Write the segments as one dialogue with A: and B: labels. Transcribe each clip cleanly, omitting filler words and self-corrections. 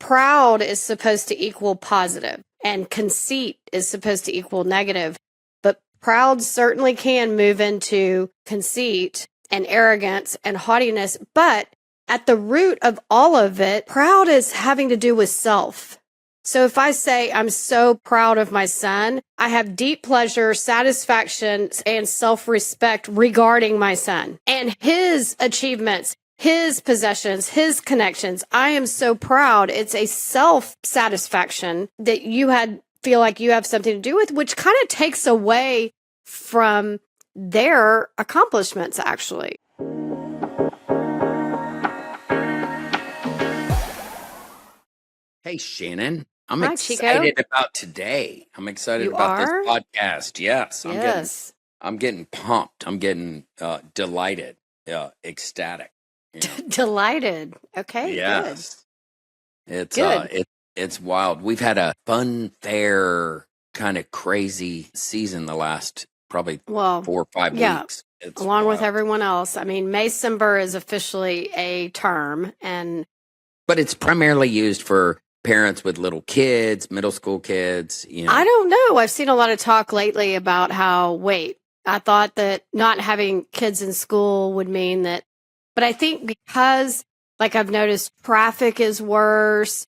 A: proud is supposed to equal positive and conceit is supposed to equal negative. But proud certainly can move into conceit and arrogance and haughtiness. But at the root of all of it, proud is having to do with self. So if I say I'm so proud of my son, I have deep pleasure, satisfaction, and self-respect regarding my son and his achievements, his possessions, his connections. I am so proud. It's a self-satisfaction that feel like you have something to do with, which kind of takes away from their accomplishments, actually.
B: Hey, Shannon. I'm
A: Hi,
B: excited
A: Chico.
B: about today. I'm excited
A: You
B: about
A: are?
B: this podcast. Yes,
A: Yes.
B: I'm getting pumped. I'm getting delighted, ecstatic. You know?
A: Delighted. Okay,
B: Yes, it's
A: good.
B: it's wild. We've had a fun, fair, kind of crazy season the last probably
A: Well,
B: 4 or 5
A: yeah,
B: weeks. It's
A: along with
B: wild,
A: everyone else. I mean, Maycember is officially a term, and
B: but it's primarily used for parents with little kids, middle school kids.
A: I don't know. I've seen a lot of talk lately about I thought that not having kids in school would mean that, but I think because, like, I've noticed traffic is worse,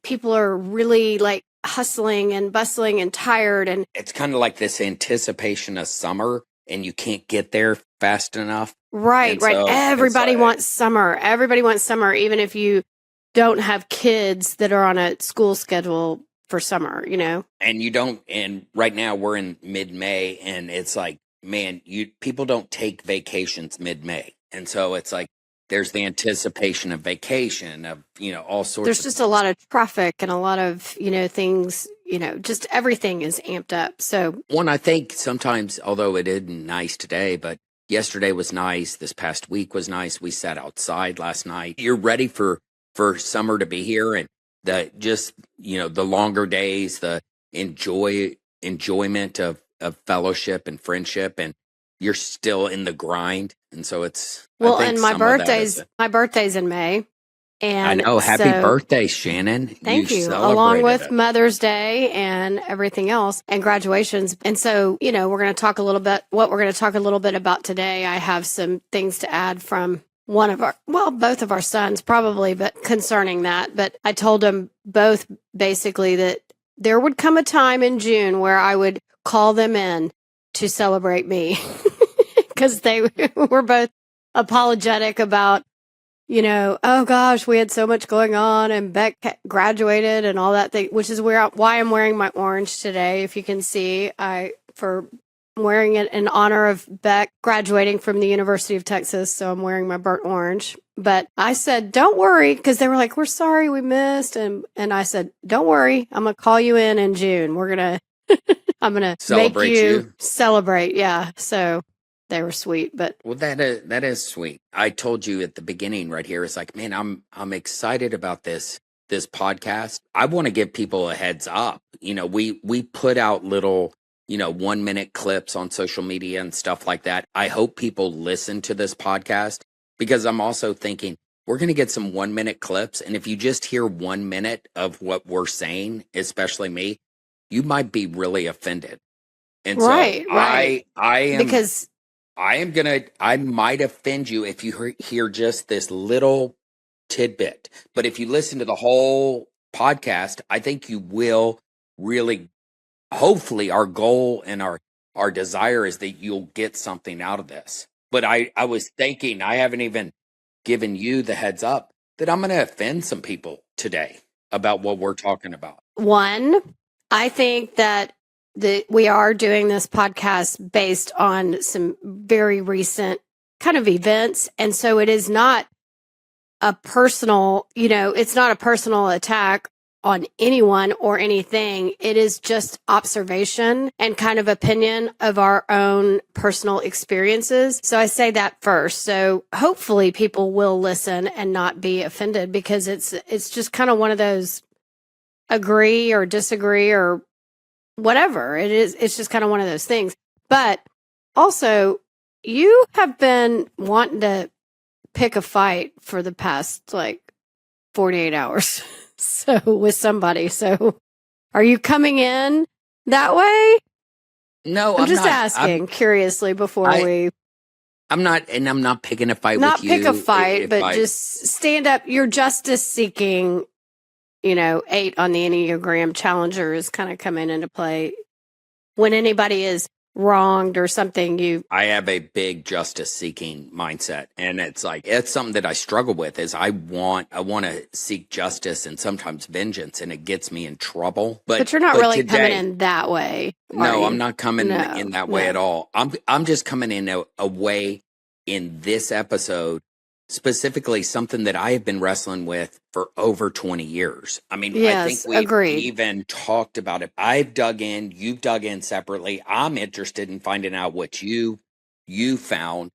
A: people are really like hustling and bustling and tired, and
B: It's kind of like this anticipation of summer, and you can't get there fast enough.
A: right.
B: And so it's
A: Everybody
B: like,
A: wants summer. Everybody wants summer, even if you don't have kids that are on a school schedule for summer,
B: and you don't, and right now we're in mid-May, and it's like, man, people don't take vacations mid-May. And so it's like, there's the anticipation of vacation, of, all sorts
A: There's
B: of
A: just a lot of traffic and a lot of, things, just everything is amped up. So,
B: one. I think sometimes, although it isn't nice today, but yesterday was nice. This past week was nice. We sat outside last night. You're ready for summer to be here, and the longer days, the enjoyment of fellowship and friendship, and you're still in the grind. And so I think
A: and
B: some of that is it.
A: my birthday's in May.
B: I
A: And
B: know. Happy
A: so
B: birthday, Shannon.
A: thank you. Along
B: Celebrated
A: with
B: it.
A: Mother's Day and everything else and graduations. And so, we're going to talk a little bit about today. I have some things to add from both of our sons probably, but concerning that. But I told them both basically that there would come a time in June where I would call them in to celebrate me because they were both apologetic about, oh gosh, we had so much going on and Beck graduated and all that thing, which is why I'm wearing my orange today. If you can see, I'm wearing it in honor of Beck graduating from the University of Texas. So I'm wearing my burnt orange. But I said, don't worry, because they were like, we're sorry we missed. And I said, don't worry, I'm going to call you in June. I'm going to
B: Celebrate
A: make you
B: you.
A: celebrate. Yeah. So they were sweet, but
B: Well, that is sweet. I told you at the beginning right here. It's like, man, I'm excited about this podcast. I want to give people a heads up. We put out little 1-minute clips on social media and stuff like that. I hope people listen to this podcast, because I'm also thinking we're going to get some 1-minute clips, and if you just hear 1 minute of what we're saying, especially me, you might be really offended. And so
A: right.
B: I am.
A: Because
B: I might offend you if you hear just this little tidbit. But if you listen to the whole podcast, I think you will really, hopefully, our goal and our desire is that you'll get something out of this. But I was thinking, I haven't even given you the heads up that I'm going to offend some people today about what we're talking about.
A: one, I think that we are doing this podcast based on some very recent kind of events. And so it is not a personal, it's not a personal attack on anyone or anything. It is just observation and kind of opinion of our own personal experiences. So I say that first. So hopefully people will listen and not be offended, because it's just kind of one of those agree or disagree or whatever it is. It's just kind of one of those things. But also, you have been wanting to pick a fight for the past 48 hours. So with somebody. So are you coming in that way?
B: No,
A: I'm
B: I'm
A: just
B: not.
A: asking curiously before
B: I,
A: we
B: I'm not, and I'm not picking a fight with
A: not pick a
B: you.
A: fight,
B: If
A: but
B: I,
A: just stand up. You're justice seeking, 8 on the Enneagram Challenger is kind of coming into play when anybody is wronged or something.
B: I have a big justice seeking mindset, and it's something that I struggle with. Is I want to seek justice and sometimes vengeance, and it gets me in trouble.
A: But you're not
B: But
A: really coming
B: today,
A: in that way, are
B: no, I'm
A: you?
B: not coming in
A: No,
B: that way at
A: no.
B: all. I'm just coming in a way in this episode, specifically something that I have been wrestling with for over 20 years. I mean, I think
A: Yes,
B: we've
A: agreed.
B: even talked about it. I've dug in, you've dug in separately. I'm interested in finding out what you found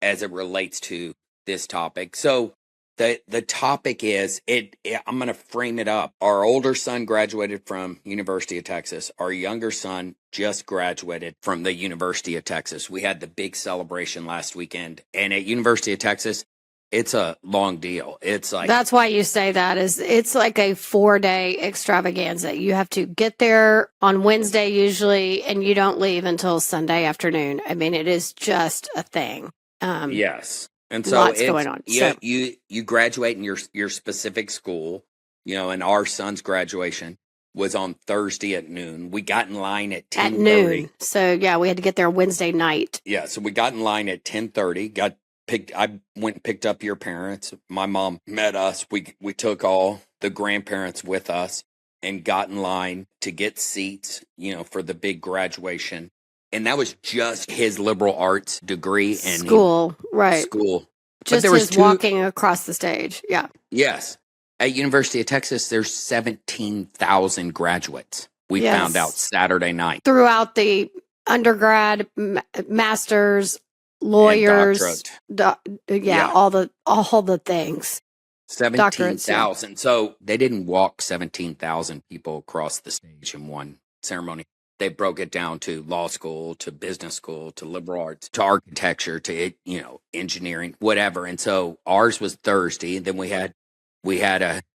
B: as it relates to this topic. So the topic is I'm going to frame it up. Our older son graduated from University of Texas. Our younger son just graduated from the University of Texas. We had the big celebration last weekend, and at University of Texas, it's a long deal. It's like,
A: That's why you say that is it's like a 4-day extravaganza. You have to get there on Wednesday usually, and you don't leave until Sunday afternoon. I mean, it is just a thing.
B: yes. And so
A: Lots
B: it's
A: going on.
B: yeah,
A: So
B: you graduate in your specific school, and our son's graduation was on Thursday at noon. We got in line at
A: at
B: 10:30.
A: noon. So yeah, we had to get there Wednesday night.
B: Yeah, so we got in line at 10:30. I went and picked up your parents. My mom met us. We took all the grandparents with us and got in line to get seats, for the big graduation. And that was just his liberal arts degree and
A: School, right.
B: school. But
A: Just
B: there was
A: his
B: two,
A: walking across the stage. Yeah.
B: yes. At University of Texas, there's 17,000 graduates. We found out
A: Yes.
B: Saturday night.
A: Throughout the undergrad, masters,
B: And
A: lawyers,
B: doctorate. Yeah.
A: all the things. Doctorates, yeah.
B: 17,000. So they didn't walk 17,000 people across the stage in one ceremony. They broke it down to law school, to business school, to liberal arts, to architecture, to engineering, whatever. And so ours was Thursday. Then we had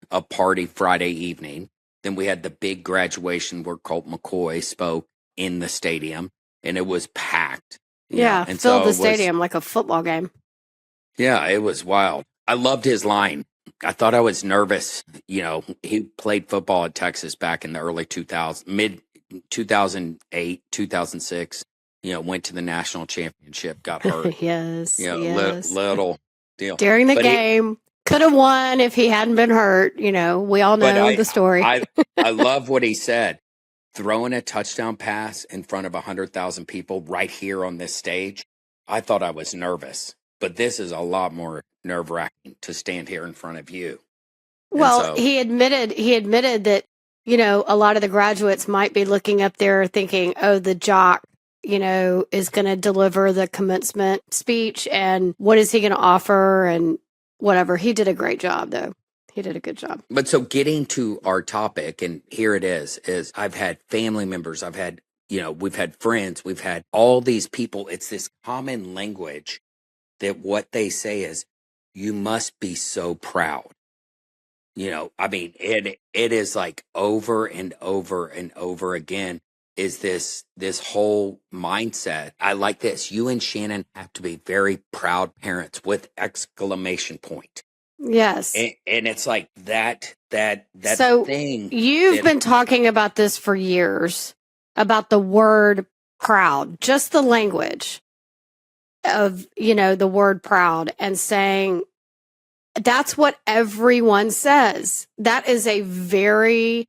B: a party Friday evening. Then we had the big graduation where Colt McCoy spoke in the stadium, and it was packed.
A: Yeah,
B: And
A: filled
B: so
A: the
B: it was,
A: stadium like a football game.
B: yeah, it was wild. I loved his line. I thought I was nervous. He played football at Texas back in the early 2000s, mid 2008, 2006. Went to the national championship, got hurt.
A: Yes, yes.
B: Little deal.
A: During the
B: But
A: game, could have won if he hadn't been hurt. We all
B: but
A: know the story.
B: I love what he said. Throwing a touchdown pass in front of 100,000 people right here on this stage. I thought I was nervous, but this is a lot more nerve-wracking to stand here in front of you.
A: Well,
B: so,
A: he admitted that, a lot of the graduates might be looking up there thinking, oh, the jock, is going to deliver the commencement speech and what is he going to offer and whatever. He did a great job, though. He did a good job.
B: But so getting to our topic, and here it is I've had family members, we've had friends, we've had all these people. It's this common language that what they say is, you must be so proud. It is like over and over and over again is this whole mindset. I like this. You and Shannon have to be very proud parents with exclamation point.
A: Yes.
B: And it's like that
A: So
B: thing.
A: you've been talking about this for years, about the word proud, just the language of, the word proud, and saying that's what everyone says. That is a very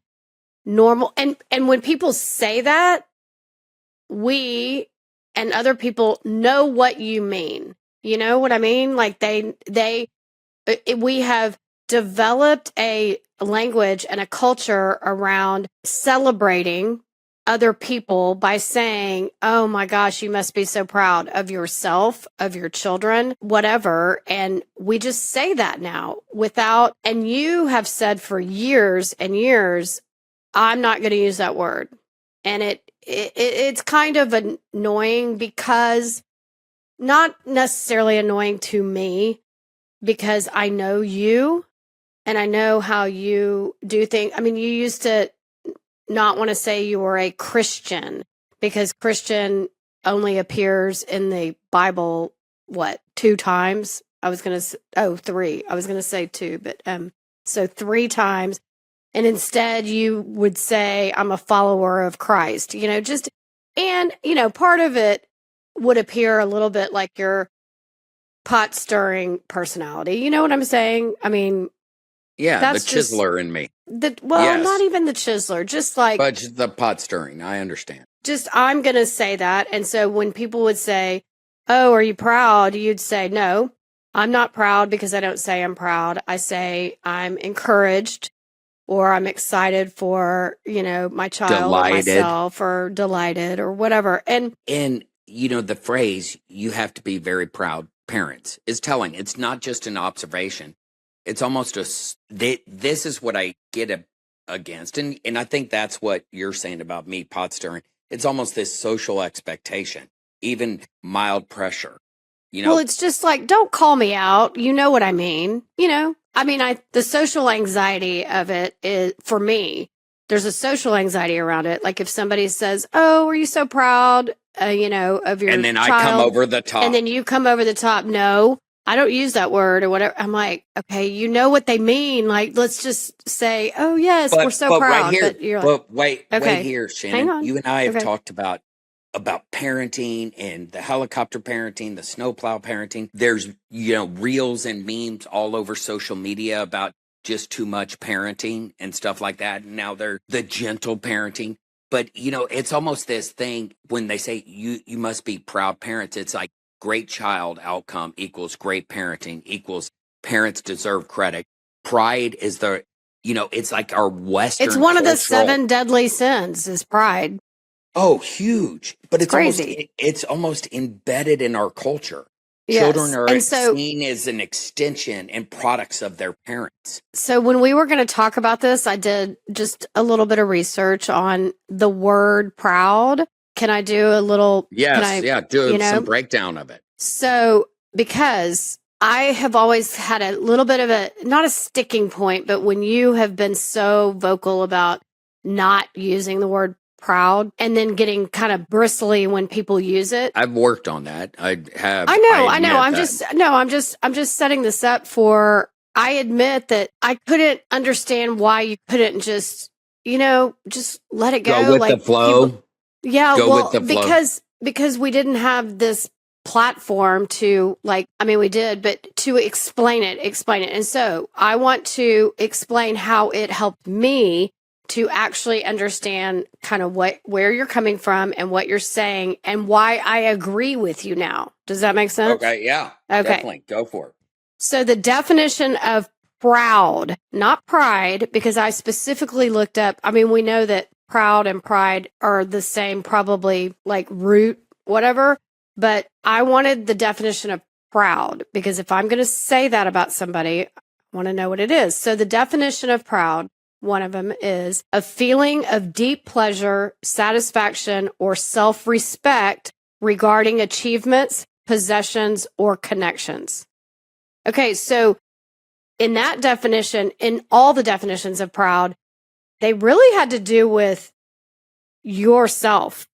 A: normal, and when people say that, we and other people know what you mean. You know what I mean? Like we have developed a language and a culture around celebrating other people by saying, oh my gosh, you must be so proud of yourself, of your children, whatever. And we just say that now and you have said for years and years, I'm not going to use that word. And it's kind of annoying, because not necessarily annoying to me, because I know you and I know how you do things. I mean, you used to not want to say you were a Christian because Christian only appears in the Bible, what, 2 times? Three. I was going to say two, but so 3 times. And instead you would say, I'm a follower of Christ, part of it would appear a little bit like your pot stirring personality. You know what I'm saying? I mean,
B: Yeah, the
A: that's just
B: chiseler in me.
A: not
B: Yes.
A: even the chiseler, just like,
B: But just the pot stirring. I understand.
A: just, I'm going to say that. And so when people would say, oh, are you proud? You'd say, no, I'm not proud because I don't say I'm proud. I say I'm encouraged or I'm excited for, my child or
B: Delighted.
A: myself or delighted or whatever. And
B: the phrase, you have to be very proud parents, is telling. It's not just an observation. It's almost this is what I get against. And I think that's what you're saying about me pot stirring. It's almost this social expectation, even mild pressure.
A: well, it's just like, don't call me out. You know what I mean? The social anxiety of it is, for me, there's a social anxiety around it. Like if somebody says, oh, are you so proud, of your
B: and then
A: child?
B: I come over the top.
A: And then you come over the top. No, I don't use that word or whatever. I'm like, okay, you know what they mean. Like, let's just say, oh, yes, we're so proud.
B: Right here,
A: but you're like,
B: wait here, Shannon.
A: Hang on.
B: You and I have
A: Okay.
B: talked about parenting and the helicopter parenting, the snowplow parenting. There's, reels and memes all over social media about just too much parenting and stuff like that. And now they're the gentle parenting. But, it's almost this thing when they say you must be proud parents. It's like great child outcome equals great parenting equals parents deserve credit. Pride is it's like our Western
A: It's one of the
B: cultural-
A: 7 deadly sins is pride.
B: Oh, huge. But it's
A: crazy.
B: It's almost embedded in our culture.
A: Yes.
B: Children are
A: And so-
B: seen as an extension and products of their parents.
A: So when we were going to talk about this, I did just a little bit of research on the word proud. Can I do a little?
B: Yes, do some breakdown of it.
A: So because I have always had a little bit of not a sticking point, but when you have been so vocal about not using the word proud and then getting kind of bristly when people use it.
B: I've worked on that. I have.
A: I know. I'm just setting this up for, I admit that I couldn't understand why you couldn't just let it go.
B: Go with the flow.
A: With the flow. Because we didn't have this platform to we did, but to explain it. And so I want to explain how it helped me to actually understand kind of where you're coming from and what you're saying and why I agree with you now. Does that make sense?
B: Okay, yeah. Okay. Definitely. Go for it.
A: So the definition of proud, not pride, because I specifically looked up, we know that proud and pride are the same, probably like root, whatever, but I wanted the definition of proud because if I'm going to say that about somebody, I want to know what it is. So the definition of proud, one of them is a feeling of deep pleasure, satisfaction, or self-respect regarding achievements, possessions, or connections. Okay, so in that definition, in all the definitions of proud, they really had to do with yourself.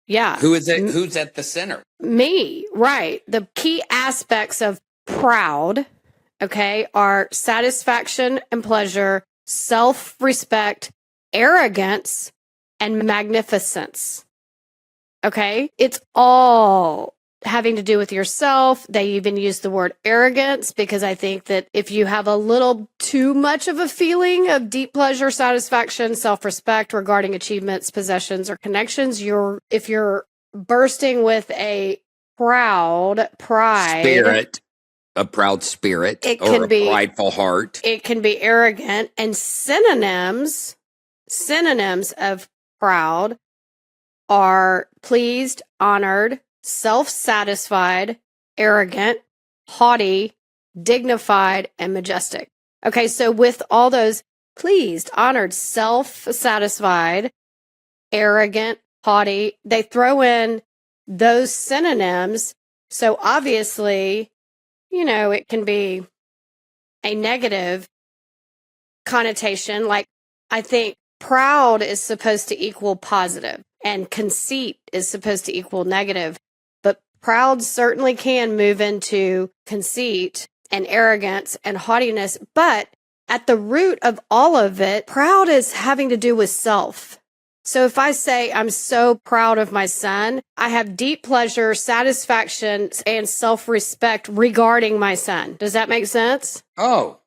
A: Yeah.
B: Who is it? Who's at the center?
A: Me, right. The key aspects of proud, okay, are satisfaction and pleasure, self-respect, arrogance, and magnificence. Okay? It's all having to do with yourself. They even use the word arrogance because I think that if you have a little too much of a feeling of deep pleasure, satisfaction, self-respect regarding achievements, possessions, or connections, if you're bursting with a pride
B: spirit, a proud spirit, or a prideful heart.
A: It can be arrogant, and synonyms of proud are pleased, honored, self-satisfied, arrogant, haughty, dignified, and majestic. Okay, so with all those pleased, honored, self-satisfied, arrogant, haughty, they throw in those synonyms. So obviously, it can be a negative connotation. Like, I think proud is supposed to equal positive and conceit is supposed to equal negative. But proud certainly can move into conceit and arrogance and haughtiness. But at the root of all of it, proud is having to do with self. So if I say I'm so proud of my son, I have deep pleasure, satisfaction, and self-respect regarding my son. Does that make sense?
B: Oh,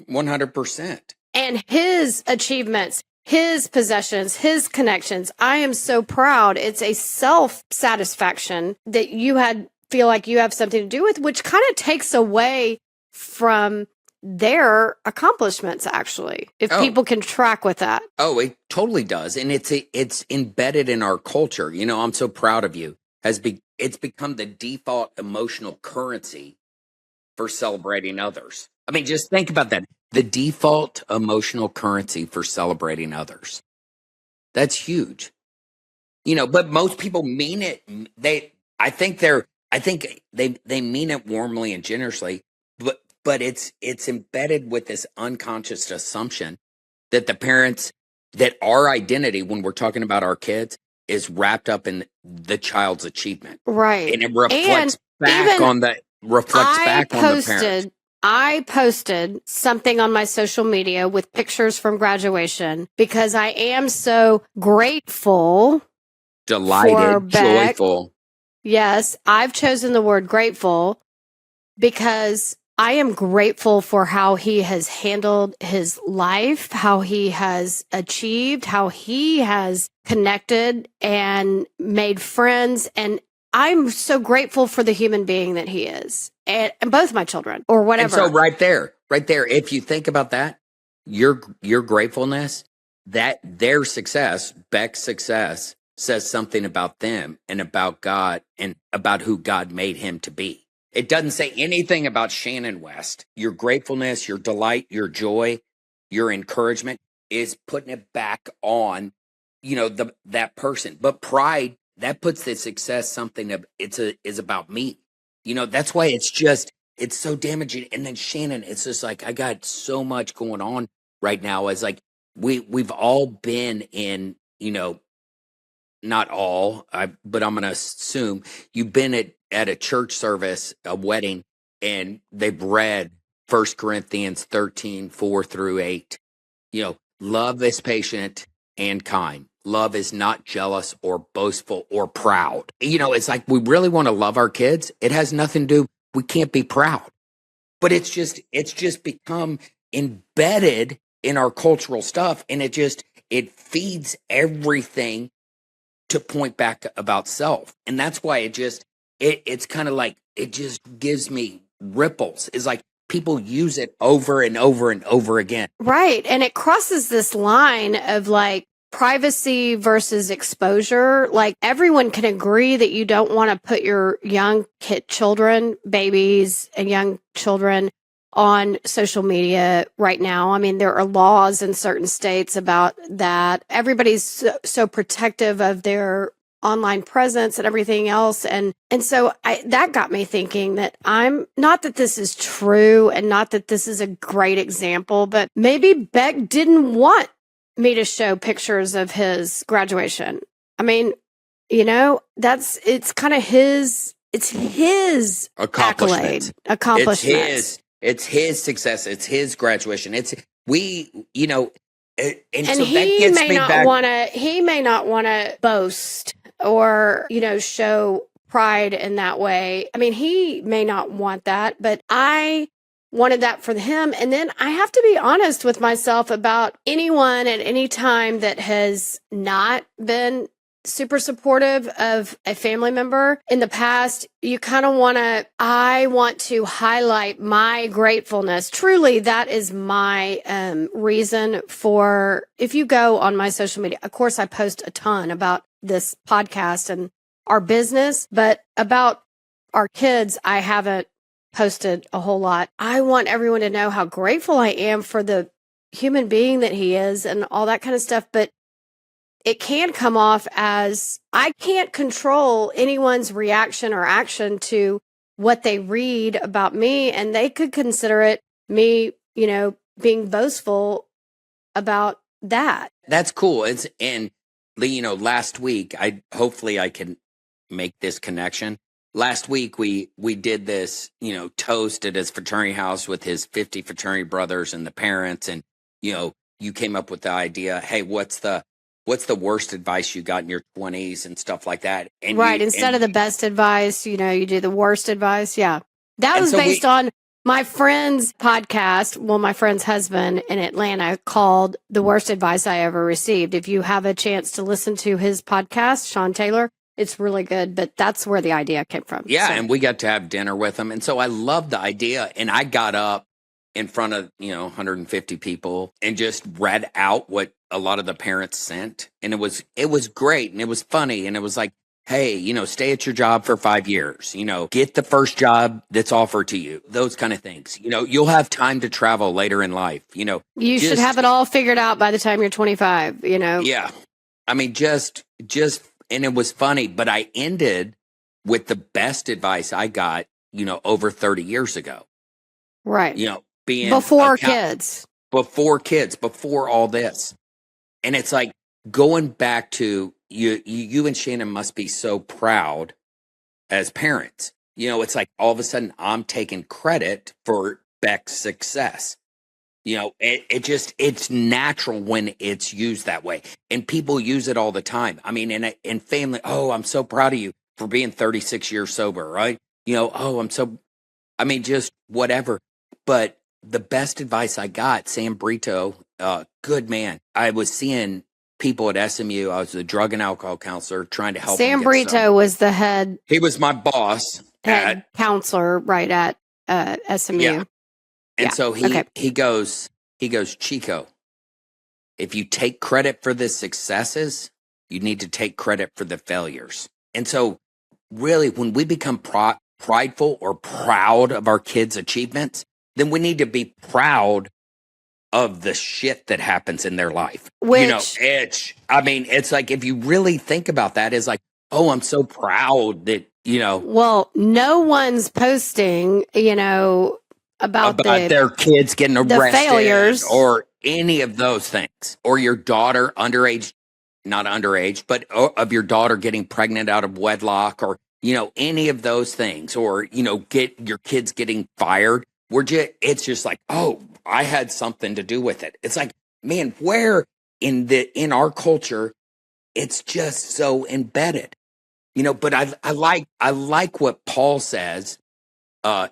B: 100%.
A: And his achievements, his possessions, his connections. I am so proud. It's a self-satisfaction that feel like you have something to do with, which kind of takes away from their accomplishments, actually, if people can track with that.
B: Oh, it totally does. And it's embedded in our culture. You know, I'm so proud of you. It's become the default emotional currency for celebrating others. I mean, just think about that. The default emotional currency for celebrating others. That's huge. You know, but most people mean it. I think they mean it warmly and generously, but it's embedded with this unconscious assumption that that our identity, when we're talking about our kids, is wrapped up in the child's achievement.
A: Right.
B: And it reflects back on the parents.
A: I posted something on my social media with pictures from graduation because I am so grateful.
B: Delighted, joyful.
A: Yes, I've chosen the word grateful because I am grateful for how he has handled his life, how he has achieved, how he has connected and made friends. And I'm so grateful for the human being that he is, and both my children or whatever.
B: And so right there, if you think about that, your gratefulness, that their success, Beck's success, says something about them and about God and about who God made him to be. It doesn't say anything about Shannon West. Your gratefulness, your delight, your joy, your encouragement is putting it back on, you know, that person. But pride, that puts the success something of is about me. You know, that's why it's so damaging. And then Shannon, it's just like, I got so much going on right now. As like we've all been in, you know, not all, but I'm going to assume you've been at a church service, a wedding, and they've read 1 Corinthians 13:4-8. You know, love is patient and kind. Love is not jealous or boastful or proud. You know, it's like we really want to love our kids. It has nothing to do, we can't be proud. But it's just become embedded in our cultural stuff, and it feeds everything to point back about self. And that's why it's kind of like, it just gives me ripples. It's like people use it over and over and over again.
A: Right. And it crosses this line of like privacy versus exposure. Like everyone can agree that you don't want to put your young children, babies and young children on social media right now. I mean, there are laws in certain states about that. Everybody's so protective of their online presence and everything else. And so that got me thinking that I'm not that this is true and not that this is a great example, but maybe Beck didn't want me to show pictures of his graduation. I mean, you know, it's kind of his
B: accomplishment. It's his success. It's his graduation. You know, and so
A: he
B: that gets
A: may
B: me
A: not
B: back.
A: He may not want to boast or, you know, show pride in that way. I mean, he may not want that, but I wanted that for him. And then I have to be honest with myself about anyone at any time that has not been super supportive of a family member in the past. You kind of I want to highlight my gratefulness. Truly, that is my reason for, if you go on my social media, of course, I post a ton about this podcast and our business, but about our kids, I haven't posted a whole lot. I want everyone to know how grateful I am for the human being that he is and all that kind of stuff. But it can come off as I can't control anyone's reaction or action to what they read about me. And they could consider it me, you know, being boastful about that.
B: That's cool. And last week, hopefully I can make this connection. Last week we did this, toast at his fraternity house with his 50 fraternity brothers and the parents, and you came up with the idea, hey, what's the worst advice you got in your 20s and stuff like that. And
A: right, instead of the best advice, you do the worst advice. Yeah. That was based on my friend's podcast. Well, my friend's husband in Atlanta called The Worst Advice I Ever Received. If you have a chance to listen to his podcast, Sean Taylor, it's really good, but that's where the idea came from.
B: Yeah, and we got to have dinner with him. And so I love the idea. And I got up in front of, 150 people and just read out what a lot of the parents sent. And it was great, and it was funny, and it was like, hey, stay at your job for 5 years, get the first job that's offered to you, those kind of things. You'll have time to travel later in life,
A: You should have it all figured out by the time you're 25,
B: Yeah. I mean, just, and it was funny, but I ended with the best advice I got, over 30 years ago.
A: Right.
B: Being
A: before kids,
B: before all this. And it's like going back to you and Shannon must be so proud as parents. It's like all of a sudden I'm taking credit for Beck's success. It's natural when it's used that way, and people use it all the time. I mean, in family, oh, I'm so proud of you for being 36 years sober, right? Just whatever. But the best advice I got, Sam Brito, good man. I was seeing people at SMU. I was a drug and alcohol counselor trying to help.
A: Sam Brito was the head.
B: He was my boss.
A: Head counselor right at SMU.
B: Yeah. And so he goes, Chico, if you take credit for the successes, you need to take credit for the failures. And so really, when we become prideful or proud of our kids' achievements, then we need to be proud of the shit that happens in their life. It's like, if you really think about that, it's like, oh, I'm so proud that,
A: Well, no one's posting, about
B: their kids getting arrested,
A: the failures,
B: or any of those things, or your daughter not underage, but of your daughter getting pregnant out of wedlock, or any of those things, or get your kids getting fired. It's just like, oh, I had something to do with it. It's like, man, where in our culture, it's just so embedded, But I like what Paul says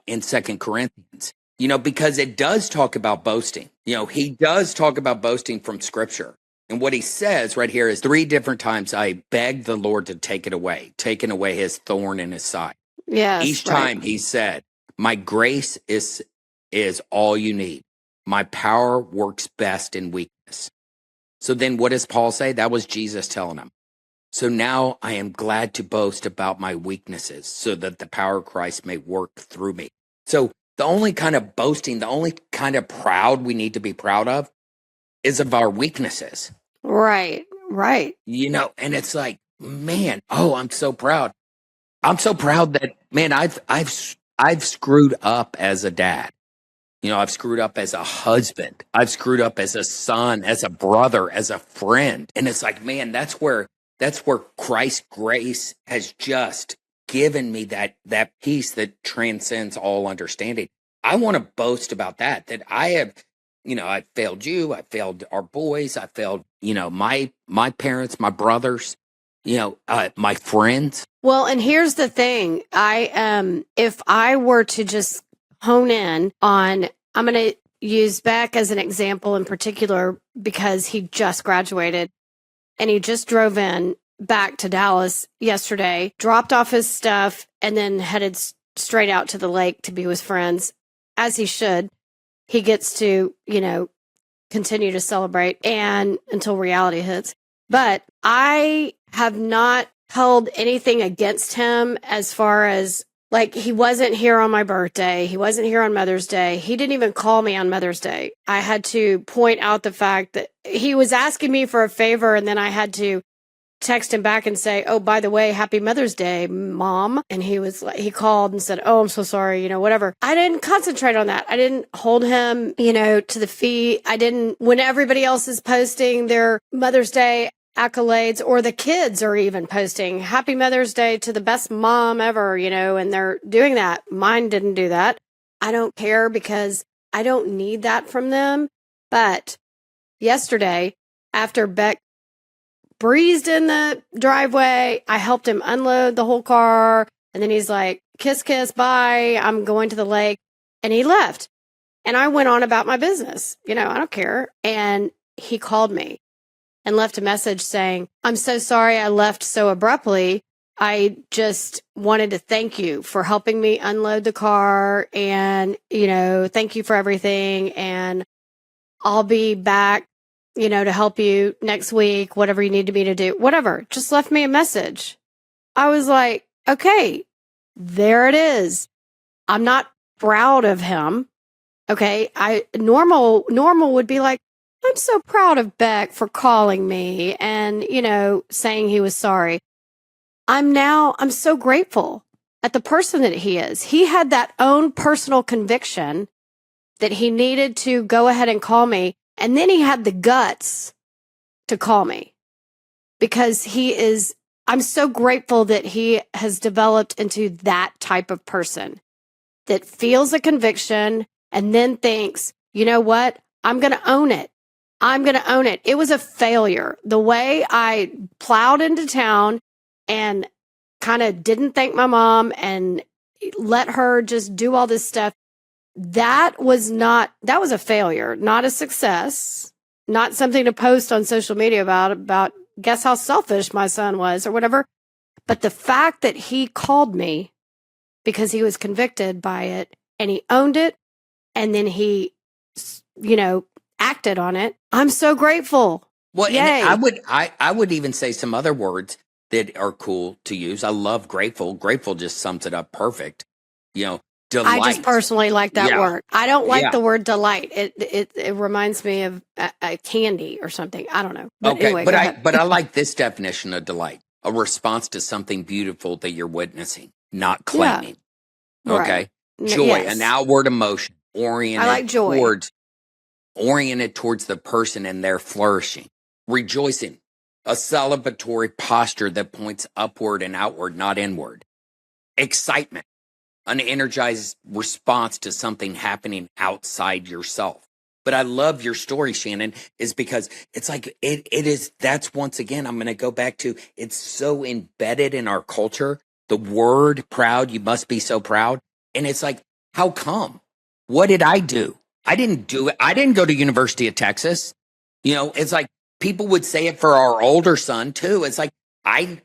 B: in 2 Corinthians, because it does talk about boasting. He does talk about boasting from Scripture. And what he says right here is 3 different times I begged the Lord to take it away, taking away his thorn in his side.
A: Yes,
B: each time he said, my grace is all you need. My power works best in weakness. So then what does Paul say? That was Jesus telling him. So now I am glad to boast about my weaknesses so that the power of Christ may work through me. So the only kind of boasting, the only kind of proud we need to be proud of is of our weaknesses.
A: Right.
B: And it's like, man, oh, I'm so proud. I'm so proud that, man, I've screwed up as a dad. I've screwed up as a husband. I've screwed up as a son, as a brother, as a friend. And it's like, man, that's where Christ's grace has just given me that peace that transcends all understanding. I want to boast about that I have, I failed you. I failed our boys. I failed, my parents, my brothers, my friends.
A: Well, and here's the thing. If I were to just hone in on, I'm going to use Beck as an example in particular because he just graduated and he just drove in back to Dallas yesterday, dropped off his stuff, and then headed straight out to the lake to be with friends, as he should. He gets to, continue to celebrate and until reality hits. But I have not held anything against him as far as, like, he wasn't here on my birthday. He wasn't here on Mother's Day. He didn't even call me on Mother's Day. I had to point out the fact that he was asking me for a favor, and then I had to text him back and say, oh, by the way, happy Mother's Day, Mom. And he called and said, oh, I'm so sorry, whatever. I didn't concentrate on that. I didn't hold him, to the feet. when everybody else is posting their Mother's Day accolades, or the kids are even posting happy Mother's Day to the best mom ever, and they're doing that. Mine didn't do that. I don't care because I don't need that from them. But yesterday, after Beck breezed in the driveway, I helped him unload the whole car. And then he's like, kiss, kiss, bye. I'm going to the lake. And he left. And I went on about my business. I don't care. And he called me and left a message saying, I'm so sorry I left so abruptly. I just wanted to thank you for helping me unload the car. And, thank you for everything. And I'll be back, to help you next week, whatever you need me to do, whatever. Just left me a message. I was like, okay, there it is. I'm not proud of him. Okay. Normal would be like, I'm so proud of Beck for calling me and, saying he was sorry. I'm so grateful at the person that he is. He had that own personal conviction that he needed to go ahead and call me. And then he had the guts to call me because I'm so grateful that he has developed into that type of person that feels a conviction and then thinks, you know what? I'm going to own it. I'm going to own it. It was a failure. The way I plowed into town and kind of didn't thank my mom and let her just do all this stuff. That was a failure, not a success, not something to post on social media about guess how selfish my son was or whatever. But the fact that he called me because he was convicted by it and he owned it and then he, acted on it. I'm so grateful.
B: Well,
A: Yay.
B: and I would even say some other words that are cool to use. I love grateful. Grateful just sums it up perfect. Delight.
A: I just personally like that word. I don't like
B: Yeah.
A: the word delight. It reminds me of a candy or something. I don't know. But
B: Okay,
A: anyway, go ahead.
B: but I like this definition of delight: a response to something beautiful that you're witnessing, not claiming.
A: Right.
B: Okay, joy,
A: Yes.
B: an outward emotion
A: I like joy.
B: oriented towards the person and their flourishing. Rejoicing, a celebratory posture that points upward and outward, not inward. Excitement, an energized response to something happening outside yourself. But I love your story, Shannon, is because it's like it is. That's once again, I'm going to go back to it's so embedded in our culture. The word proud, you must be so proud. And it's like, how come? What did I do? I didn't do it. I didn't go to University of Texas. It's like people would say it for our older son too. It's like, I'm,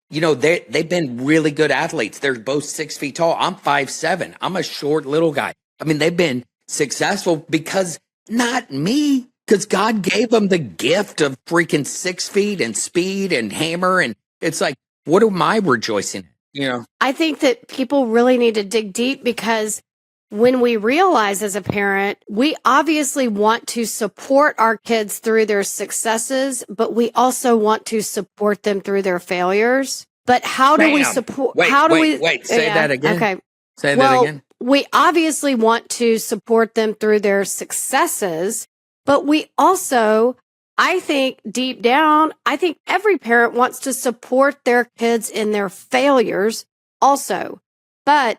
B: they've been really good athletes. They're both 6 feet tall. I'm 5'7". I'm a short little guy. I mean, they've been successful because not me, because God gave them the gift of freaking 6 feet and speed and hammer. And it's like, what am I rejoicing in?
A: I think that people really need to dig deep because when we realize as a parent, we obviously want to support our kids through their successes, but we also want to support them through their failures. But how do we
B: Bam.
A: support?
B: Wait, say that again.
A: Okay.
B: Say that again.
A: We obviously want to support them through their successes, but we also, I think deep down, I think every parent wants to support their kids in their failures also. But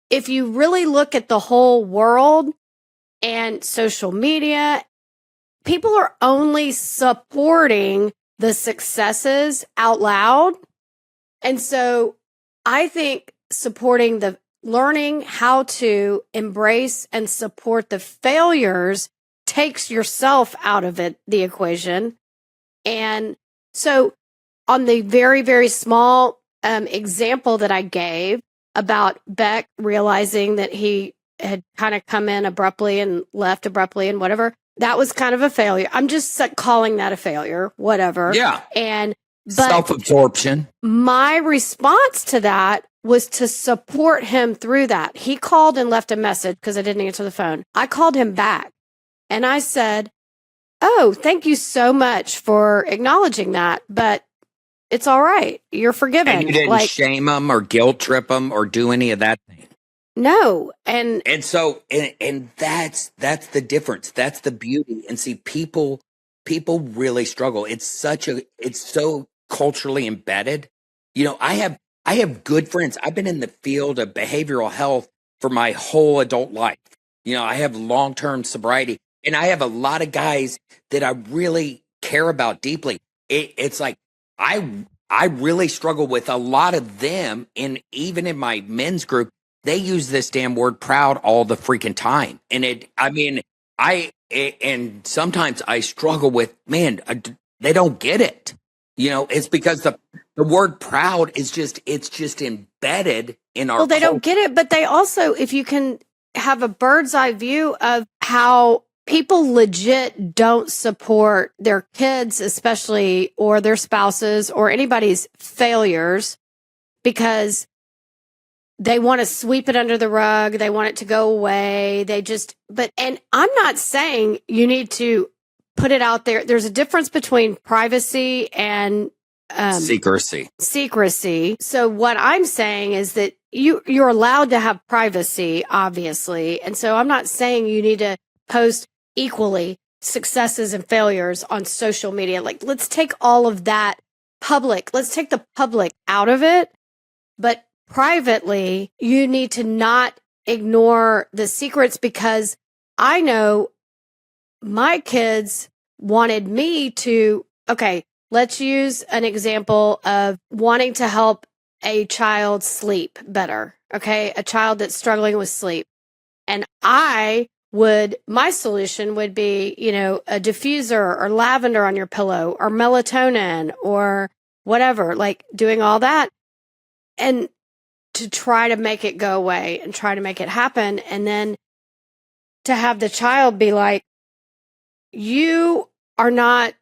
A: if you really look at the whole world and social media, people are only supporting the successes out loud. And so I think supporting the learning how to embrace and support the failures takes yourself out of the equation. And so on the very, very small example that I gave about Beck realizing that he had kind of come in abruptly and left abruptly and whatever, that was kind of a failure. I'm just calling that a failure, whatever.
B: Yeah.
A: But
B: self-absorption.
A: My response to that was to support him through that. He called and left a message because I didn't answer the phone. I called him back and I said, oh, thank you so much for acknowledging that, but it's all right. You're
B: And
A: forgiven.
B: you didn't
A: Like,
B: shame them or guilt trip them or do any of that thing.
A: no. And
B: And so, and that's the difference. That's the beauty. And see, people really struggle. It's so culturally embedded. You know, I have good friends. I've been in the field of behavioral health for my whole adult life. You know, I have long-term sobriety, and I have a lot of guys that I really care about deeply. It's like I really struggle with a lot of them, and even in my men's group they use this damn word proud all the freaking time. And I mean, and sometimes I struggle with, man, they don't get it. You know, it's because the word proud it's just embedded in our
A: well, they
B: culture.
A: don't get it, but they also, if you can have a bird's eye view of how people legit don't support their kids, especially, or their spouses or anybody's failures because they want to sweep it under the rug. They want it to go away. And I'm not saying you need to put it out there. There's a difference between privacy and
B: Secrecy.
A: secrecy. So what I'm saying is that you're allowed to have privacy, obviously. And so I'm not saying you need to post equally successes and failures on social media. Like, let's take all of that public. Let's take the public out of it. But privately, you need to not ignore the secrets because I know my kids wanted me to, okay, let's use an example of wanting to help a child sleep better. Okay. A child that's struggling with sleep. And my solution would be, a diffuser or lavender on your pillow or melatonin or whatever, like doing all that. And to try to make it go away and try to make it happen. And then to have the child be like, you are not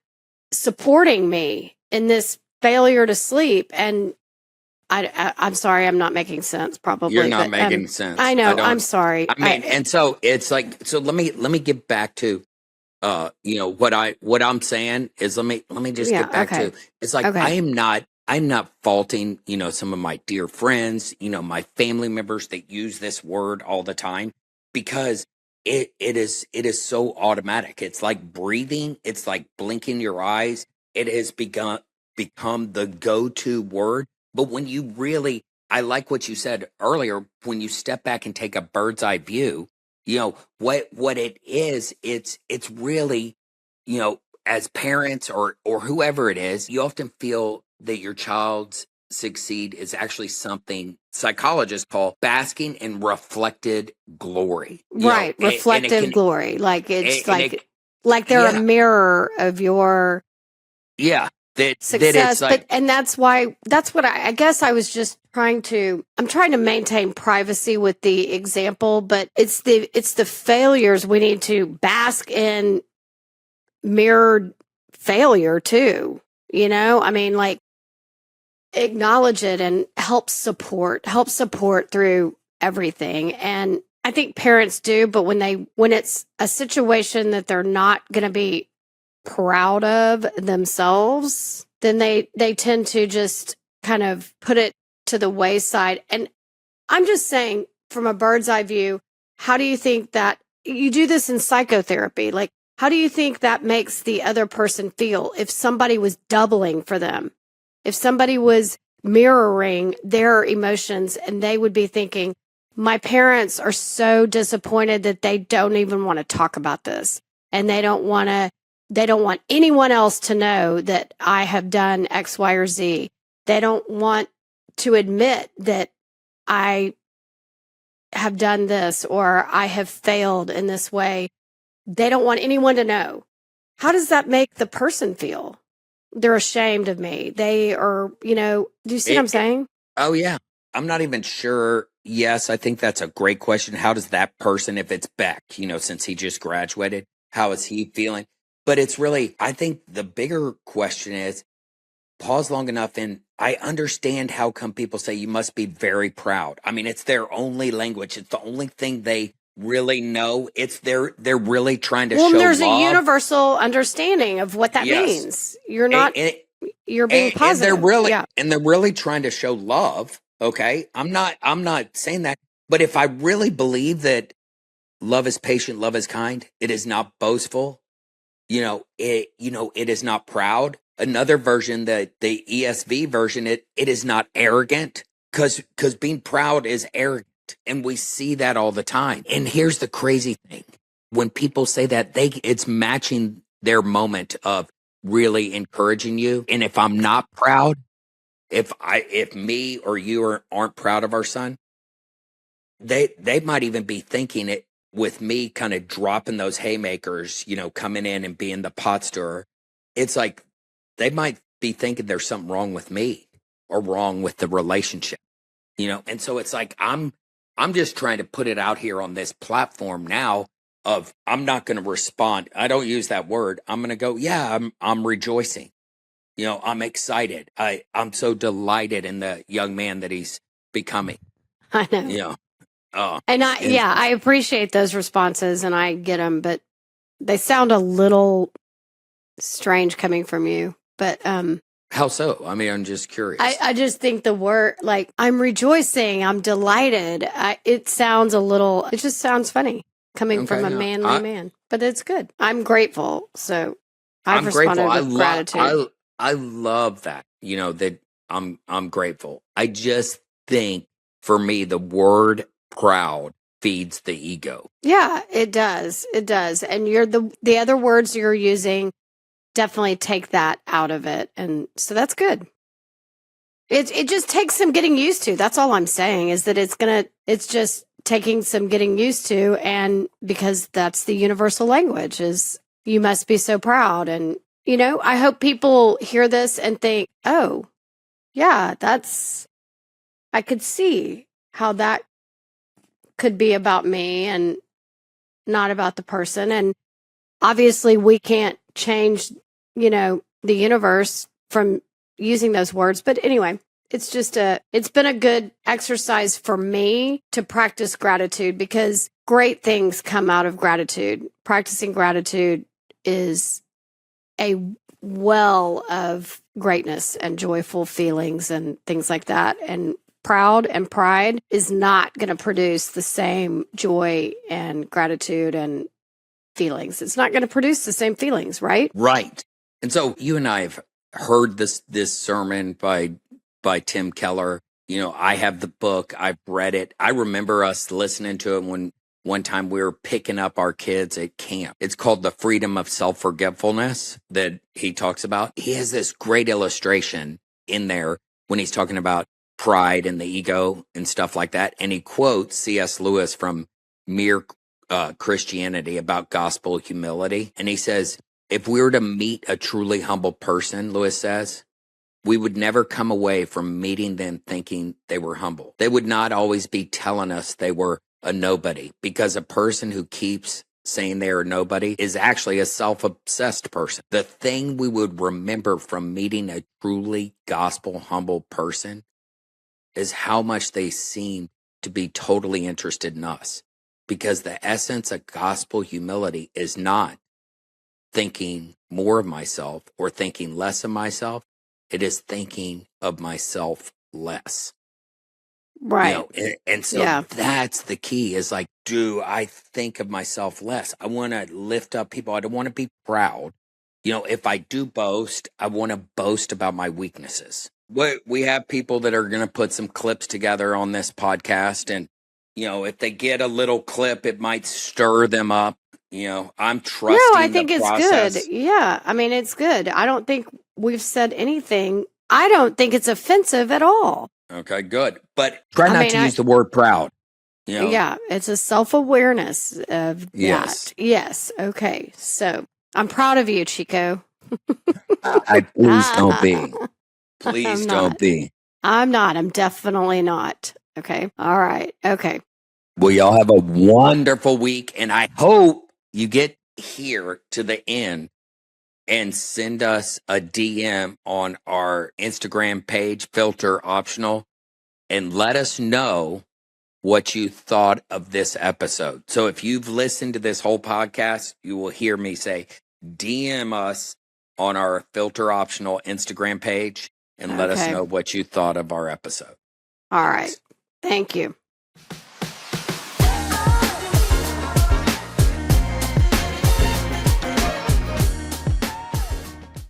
A: supporting me in this failure to sleep. And I'm sorry, I'm not making sense probably.
B: You're not
A: but,
B: making sense.
A: I know. I'm sorry.
B: I mean, and so it's like, so let me get back to what I'm saying is let me just
A: Yeah,
B: get back
A: okay.
B: to it's like
A: Okay.
B: I'm not faulting, some of my dear friends, my family members that use this word all the time because it is so automatic. It's like breathing, it's like blinking your eyes. It has become the go-to word. But when you really I like what you said earlier, when you step back and take a bird's eye view, what it is, it's really, as parents or whoever it is, you often feel that your child's succeed is actually something psychologists call basking in reflected glory.
A: Right.
B: And it
A: Reflective
B: can
A: glory. Like it's
B: and it
A: like they're a
B: yeah,
A: mirror of your
B: yeah. That it's
A: success.
B: like
A: And that's what I guess I was just I'm trying to maintain privacy with the example, but it's the failures we need to bask in mirrored failure too. I mean, like, acknowledge it and help support through everything. And I think parents do, but when it's a situation that they're not going to be proud of themselves, then they tend to just kind of put it to the wayside. And I'm just saying, from a bird's eye view, how do you think that you do this in psychotherapy? Like, how do you think that makes the other person feel if somebody was doubling for them? If somebody was mirroring their emotions and they would be thinking, my parents are so disappointed that they don't even want to talk about this. And they don't want anyone else to know that I have done X, Y, or Z. They don't want to admit that I have done this or I have failed in this way. They don't want anyone to know. How does that make the person feel? They're ashamed of me. They are, do you see what I'm saying?
B: Oh yeah. I'm not even sure. Yes, I think that's a great question. How does that person, if it's Beck, since he just graduated, how is he feeling? But it's really, I think the bigger question is pause long enough and I understand how come people say you must be very proud. I mean, it's their only language. It's the only thing they really know. It's they're really trying to
A: Well,
B: show
A: there's a
B: love.
A: universal understanding of what that
B: Yes.
A: means. You're
B: And,
A: not,
B: and,
A: you're being
B: and they're
A: positive.
B: really
A: Yeah.
B: and they're really trying to show love. Okay. I'm not saying that. But if I really believe that love is patient, love is kind, it is not boastful, it is not proud. Another version, the ESV version, it is not arrogant, because being proud is arrogant, and we see that all the time. And here's the crazy thing: when people say that, it's matching their moment of really encouraging you. And if I'm not proud, if me or you aren't proud of our son, they might even be thinking it with me kind of dropping those haymakers, coming in and being the pot stirrer. It's like they might be thinking there's something wrong with me or wrong with the relationship, And so it's like I'm just trying to put it out here on this platform now of I'm not going to respond. I don't use that word. I'm going to go, yeah, I'm rejoicing. I'm excited. I'm so delighted in the young man that he's becoming.
A: I know.
B: Yeah.
A: And
B: And
A: I appreciate those responses and I get them, but they sound a little strange coming from you. But
B: how so? I mean, I'm just curious.
A: I just think the word, like, I'm rejoicing, I'm delighted. It just sounds funny coming from a manly man, but it's good. I'm grateful. So I've responded with gratitude.
B: I love that, that I'm grateful. I just think for me, the word proud feeds the ego.
A: Yeah, it does. It does. And the other words you're using definitely take that out of it. And so that's good. It just takes some getting used to. That's all I'm saying is that it's just taking some getting used to. And because that's the universal language is you must be so proud. And, I hope people hear this and think, oh, yeah, I could see how that could be about me and not about the person. And obviously we can't change, the universe from using those words. But anyway, it's been a good exercise for me to practice gratitude because great things come out of gratitude. Practicing gratitude is a well of greatness and joyful feelings and things like that. And proud and pride is not going to produce the same joy and gratitude and feelings. It's not going to produce the same feelings, right?
B: Right. And so you and I have heard this sermon by Tim Keller. I have the book. I've read it. I remember us listening to it when one time we were picking up our kids at camp. It's called The Freedom of Self-Forgetfulness that he talks about. He has this great illustration in there when he's talking about pride and the ego and stuff like that. And he quotes C.S. Lewis from Mere Christianity about gospel humility. And he says, if we were to meet a truly humble person, Lewis says, we would never come away from meeting them thinking they were humble. They would not always be telling us they were a nobody, because a person who keeps saying they are nobody is actually a self-obsessed person. The thing we would remember from meeting a truly gospel humble person is how much they seem to be totally interested in us. Because the essence of gospel humility is not thinking more of myself or thinking less of myself. It is thinking of myself less.
A: Right.
B: And so that's the key is like, do I think of myself less? I want to lift up people. I don't want to be proud. If I do boast, I want to boast about my weaknesses. We have people that are going to put some clips together on this podcast. And, if they get a little clip, it might stir them up. I'm trusting
A: I think
B: the
A: it's
B: process.
A: good. Yeah. I mean, it's good. I don't think we've said anything. I don't think it's offensive at all.
B: Okay, good. But try not to use the word proud.
A: Yeah. It's a self-awareness of
B: Yes.
A: that. Yes. Okay. So I'm proud of you, Chico.
B: Please don't be. Please don't be.
A: I'm not. I'm definitely not. Okay. All right. Okay.
B: Well, y'all have a wonderful week, and I hope you get here to the end and send us a DM on our Instagram page, filter optional, and let us know what you thought of this episode. So if you've listened to this whole podcast, you will hear me say, DM us on our filter optional Instagram page and let us
A: Okay.
B: know what you thought of our episode.
A: All
B: Thanks.
A: right. Thank you.